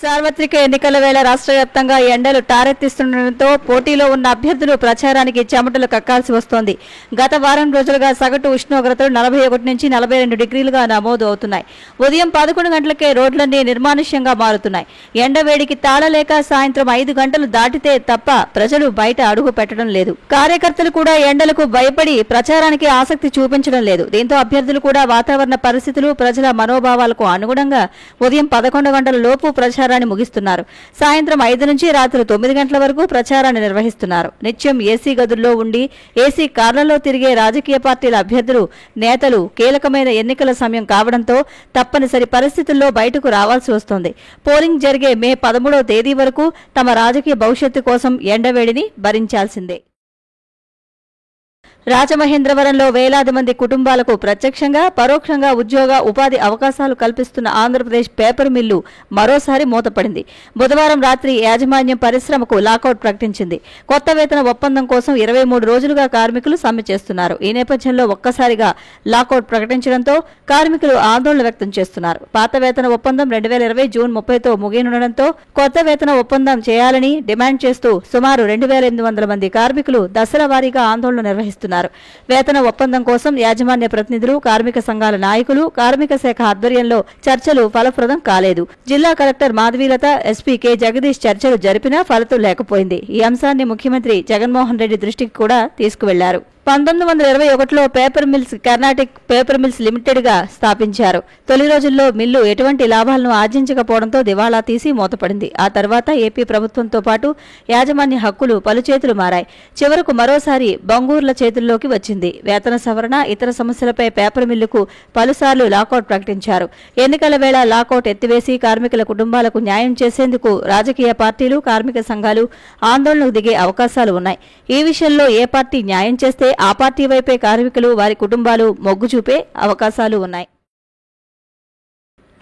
సార్వత్రిక ఎన్నికల వేళ రాష్ట్ర వ్యాప్తంగా ఎండలు టారెత్తిస్తుండటంతో పోటీలో ఉన్న అభ్యర్థులు ప్రచారానికి చెమటలు కక్కాల్సి వస్తోంది. గత వారం రోజులుగా సగటు ఉష్ణోగ్రతలు 41 నుంచి 42 డిగ్రీలుగా నమోదు అవుతున్నాయి. ఉదయం 11 గంటలకే రోడ్లన్నీ నిర్మానుష్యంగా మారుతున్నాయి. ఎండవేడికి తాళలేక సాయంత్రం 5 గంటలు దాటితే తప్ప ప్రజలు బయట అడుగు పెట్టడం లేదు. కార్యకర్తలు కూడా ఎండలకు భయపడి ప్రచారానికి ఆసక్తి చూపించడం లేదు. దీంతో అభ్యర్థులు కూడా వాతావరణ పరిస్థితులు, ప్రజల మనోభావాలకు అనుగుణంగా ఉదయం 11 గంటల లోపు ప్రచారాన్ని ముగిస్తున్నారు. సాయంత్రం 5 నుంచి రాత్రి 9 గంటల వరకు ప్రచారాన్ని నిర్వహిస్తున్నారు. నిత్యం ఏసీ గదుల్లో ఉండి ఏసీ కార్లలో తిరిగే రాజకీయ పార్టీల అభ్యర్థులు, నేతలు కీలకమైన ఎన్నికల సమయం కావడంతో తప్పనిసరి పరిస్థితుల్లో బయటకు రావాల్సి వస్తోంది. పోలింగ్ జరిగే మే 13వ తేదీ వరకు తమ రాజకీయ భవిష్యత్తు కోసం ఎండవేడిని భరించాల్సిందే. రాజమహేంద్రవరంలో వేలాది మంది కుటుంబాలకు ప్రత్యక్షంగా, పరోక్షంగా ఉద్యోగ, ఉపాధి అవకాశాలు కల్పిస్తున్న ఆంధ్రప్రదేశ్ పేపర్ మిల్లు మరోసారి మూతపడింది. బుధవారం రాత్రి యాజమాన్యం పరిశ్రమకు లాకౌట్ ప్రకటించింది. కొత్త వేతన ఒప్పందం కోసం 23 రోజులుగా కార్మికులు సమ్మె చేస్తున్నారు. ఈ నేపథ్యంలో ఒక్కసారిగా లాకౌట్ ప్రకటించడంతో కార్మికులు ఆందోళన వ్యక్తం చేస్తున్నారు. పాత వేతన ఒప్పందం 2020 జూన్ 30తో ముగియనుండటంతో కొత్త వేతన ఒప్పందం చేయాలని డిమాండ్ చేస్తూ సుమారు 2800 మంది కార్మికులు దశల వారీగా ఆందోళన నిర్వహిస్తున్నారు. వేతన ఒప్పందం కోసం యాజమాన్య ప్రతినిధులు, కార్మిక సంఘాల నాయకులు, కార్మిక శాఖ ఆధ్వర్యంలో చర్చలు ఫలప్రదం కాలేదు. జిల్లా collector Madhavilatha, SP K Jagadish చర్చలు జరిపినా ఫలితం లేకపోయింది. ఈ అంశాన్ని ముఖ్యమంత్రి జగన్మోహన్ రెడ్డి దృష్టికి కూడా తీసుకువెళ్లారు. 1921లో paper mills Carnatic paper mills limited గా స్థాపించారు. తొలి రోజుల్లో మిల్లు ఎటువంటి లాభాలను ఆర్జించకపోవడంతో దివాళా తీసి మూతపడింది. ఆ తర్వాత ఏపీ ప్రభుత్వంతో పాటు యాజమాన్య హక్కులు పలుచేతులు మారాయి. చివరకు మరోసారి బంగూర్ల చేతుల్లోకి వచ్చింది. వేతన సవరణ, ఇతర సమస్యలపై పేపర్ మిల్లుకు పలుసార్లు లాకౌట్ ప్రకటించారు. ఎన్నికల వేళ లాకౌట్ ఎత్తివేసి కార్మికుల కుటుంబాలకు న్యాయం చేసేందుకు రాజకీయ పార్టీలు, కార్మిక సంఘాలు ఆందోళనకు దిగే అవకాశాలు ఉన్నాయి. ఈ విషయంలో ఏ పార్టీ న్యాయం చేస్తే ఆ పార్టీ వైపే కార్మికులు, వారి కుటుంబాలు మొగ్గు చూపే అవకాశాలు ఉన్నాయి.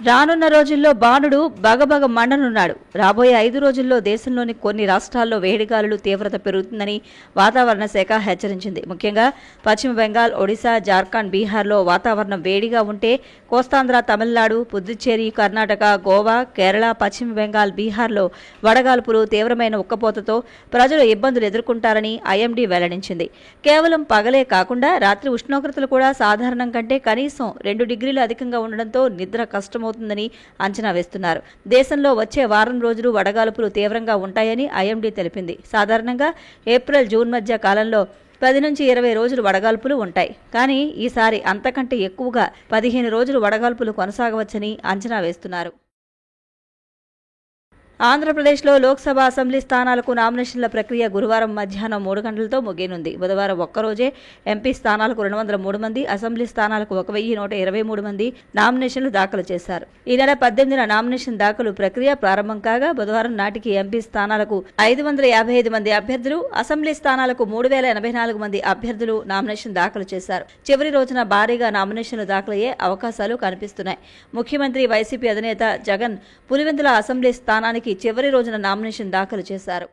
రానున్న రోజుల్లో బాణుడు బగబగ మండనున్నాడు. రాబోయే 5 రోజుల్లో దేశంలోని కొన్ని రాష్ట్రాల్లో వేడిగాలులు తీవ్రత పెరుగుతుందని వాతావరణ శాఖ హెచ్చరించింది. ముఖ్యంగా పశ్చిమ బెంగాల్, ఒడిశా, జార్ఖండ్, బీహార్లో వాతావరణం వేడిగా ఉంటే కోస్తాంధ్ర, తమిళనాడు, పుదుచ్చేరి, కర్ణాటక, గోవా, కేరళ, పశ్చిమ బెంగాల్, బీహార్లో వడగాల్పులు, తీవ్రమైన ఉక్కపోతతో ప్రజలు ఇబ్బందులు ఎదుర్కొంటారని ఐఎండీ వెల్లడించింది. కేవలం పగలే కాకుండా రాత్రి ఉష్ణోగ్రతలు కూడా సాధారణం కంటే కనీసం 2 డిగ్రీలు అధికంగా ఉండడంతో నిద్ర కష్టమవుతుందని అంచనా వేస్తున్నారు. దేశంలో వచ్చే వారం రోజులు వడగాల్పులు తీవ్రంగా ఉంటాయని ఐఎండీ తెలిపింది. సాధారణంగా ఏప్రిల్, జూన్ మధ్య కాలంలో 10 నుంచి 20 రోజులు వడగాల్పులు ఉంటాయి. కానీ ఈసారి అంతకంటే ఎక్కువగా 15 రోజులు వడగాల్పులు కొనసాగవచ్చని అంచనా వేస్తున్నారు. ఆంధ్రప్రదేశ్లో లోక్సభ, అసెంబ్లీ స్థానాలకు నామినేషన్ల ప్రక్రియ గురువారం మధ్యాహ్నం 3 గంటలతో ముగియనుంది. బుధవారం ఒక్కరోజే ఎంపీ స్థానాలకు 203 మంది, అసెంబ్లీ స్థానాలకు 1123 మంది నామినేషన్లు దాఖలు చేశారు. ఈ నెల 18న నామినేషన్ దాఖలు ప్రక్రియ ప్రారంభం కాగా బుధవారం నాటికి ఎంపీ స్థానాలకు 555 మంది అభ్యర్థులు, అసెంబ్లీ స్థానాలకు 3084 మంది అభ్యర్థులు నామినేషన్ దాఖలు చేశారు. చివరి రోజున భారీగా నామినేషన్లు దాఖలయ్యే అవకాశాలు కనిపిస్తున్నాయి. ముఖ్యమంత్రి, వైసీపీ అధినేత జగన్ పులివెందుల అసెంబ్లీ స్థానానికి చివరి రోజున నామినేషన్ దాఖలు చేశారు.